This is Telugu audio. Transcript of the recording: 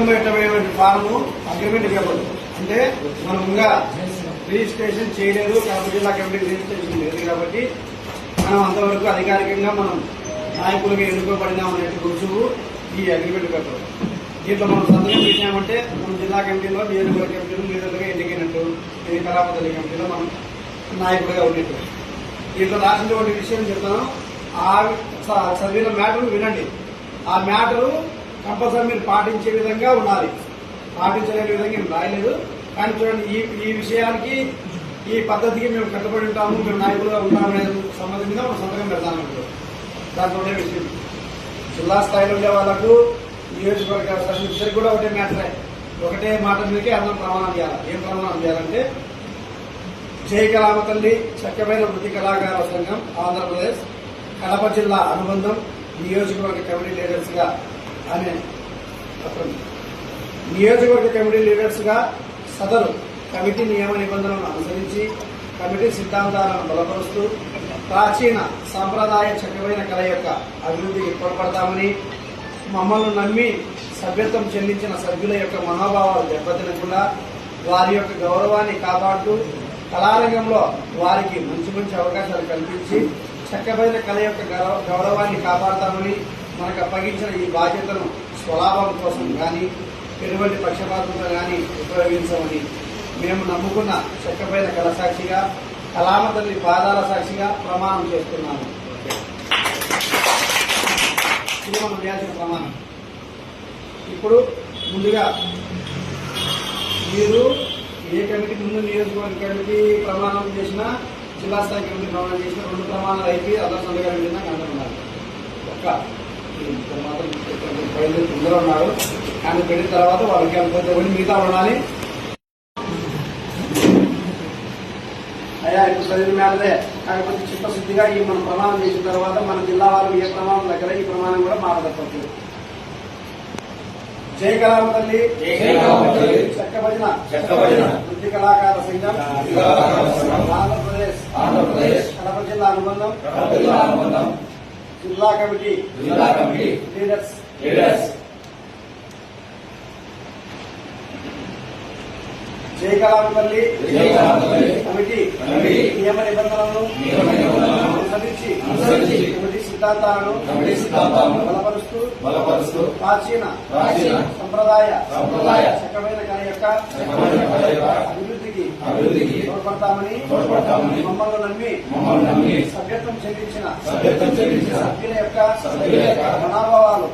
సంఘంలో ఎట్టమైనటువంటి ఫారము అగ్రిమెంట్ పేపర్ అంటే మనం ఇంకా రిజిస్ట్రేషన్ చేయలేదు, కడప జిల్లా కమిటీ రిజిస్ట్రేషన్ లేదు కాబట్టి మనం అంతవరకు అధికారికంగా మనం నాయకులుగా ఎన్నుకోబడినామనేటువంటి రుజువు ఈ అగ్రిమెంట్ పేపర్. దీంట్లో మనం సంతకం పెట్టినామంటే మనం జిల్లా కమిటీలో, నియోజకవర్గ కమిటీలో లీడర్లుగా ఎన్నికైనట్టు, ఇది కళాపతల్లి కమిటీలో మనం నాయకుడిగా ఉండేట్టు. దీంట్లో రాసినటువంటి విషయం చెప్తాను. ఆ చదివిన మ్యాటర్ వినండి. ఆ మ్యాటర్ కంపల్సరీ మీరు పాటించే విధంగా ఉండాలి. పాటించలేని విధంగా మేము రాయలేదు. కానీ చూడండి, ఈ విషయానికి, ఈ పద్ధతికి మేము కట్టుబడి ఉంటాము, మేము నాయకులుగా ఉంటామనే సంబంధించిన మనం సంతకం పెడతాము. దాంట్లో విషయం జిల్లా స్థాయిలో ఉండే వాళ్ళకు, నియోజకవర్గ ఇద్దరికి కూడా ఒకటే మ్యాటరే, ఒకటే మాట మీదకే అందరం ప్రమాణం చేయాలి. ఏం ప్రమాణం చేయాలంటే, జై కళాపతల్లి చక్కమైన వృత్తి కళాకార సంఘం ఆంధ్రప్రదేశ్ కడప జిల్లా అనుబంధం నియోజకవర్గ కమిటీ లీడర్స్ గా అనే నియోజకవర్గ కమిటీ లీడర్స్ గా సదరు కమిటీ నియమ నిబంధనలను అనుసరించి కమిటీ సిద్ధాంతాలను బలపరుస్తూ ప్రాచీన సాంప్రదాయ చక్కమైన కళ యొక్క అభివృద్ధికి తోడ్పడతామని, మమ్మల్ని నమ్మి సభ్యత్వం చెల్లించిన సభ్యుల యొక్క మనోభావాలు దెబ్బతినకుండా వారి యొక్క గౌరవాన్ని కాపాడుతూ కళారంగంలో వారికి మంచి మంచి అవకాశాలు కల్పించి చక్కబైన కళ యొక్క గౌరవాన్ని కాపాడతామని, మనకు అప్పగించిన ఈ బాధ్యతను స్వలాభం కోసం కానీ ఎటువంటి పక్షపాతంతో కానీ ఉపయోగించమని మేము నమ్ముకున్న చక్కబైన కళ సాక్షిగా, కళామతల్లి పాదాల సాక్షిగా ప్రమాణం చేస్తున్నాము. ఇది మనం చేయాల్సిన ప్రమాణం. ఇప్పుడు ముందుగా మీరు ఏ కమిటీ ముందు నియోజకవర్గ కమిటీ ప్రమాణం చేసినా, జిల్లా స్థాయి కమిటీ ప్రమాణం చేసినా 2 ప్రమాణాలు అయిపోయి అందరూ సంతకాలు వెళ్ళినా కనుగొన్నారు. ఒక్క మాత్రం అందరూ ఉన్నారు. కానీ పెట్టిన తర్వాత వాళ్ళకి అనుకుంటే మిగతా ఉండాలి. అయ్యా ఇప్పుడు చదివిన మేడదే, కాకపోతే చిత్తశుద్ధిగా ఈ మనం ప్రమాణం చేసిన తర్వాత మన జిల్లా వారు ఏ ప్రమాణం దగ్గర ఈ ప్రమాణం కూడా మారదప్పదు. జై కళాపతల్లి చక్కబడిన వృత్తి కళాకార సంఘం ఆంధ్రప్రదేశ్ కడప జిల్లా అనుబంధం జిల్లా కమిటీ లీడర్స్ జై కళాపతల్లి కమిటీ నియమ నిబంధనలను అనుసరించి కమిటీ సిద్ధాంతాలను బలపరుస్తూ ప్రాచీన సంప్రదాయ చక్కమైన కళ యొక్క అభివృద్ధికి తోడ్పడతామని, మమ్మల్ని నమ్మి సభ్యత్వం చెల్లించిన సభ్యుల యొక్క మనోభావాలు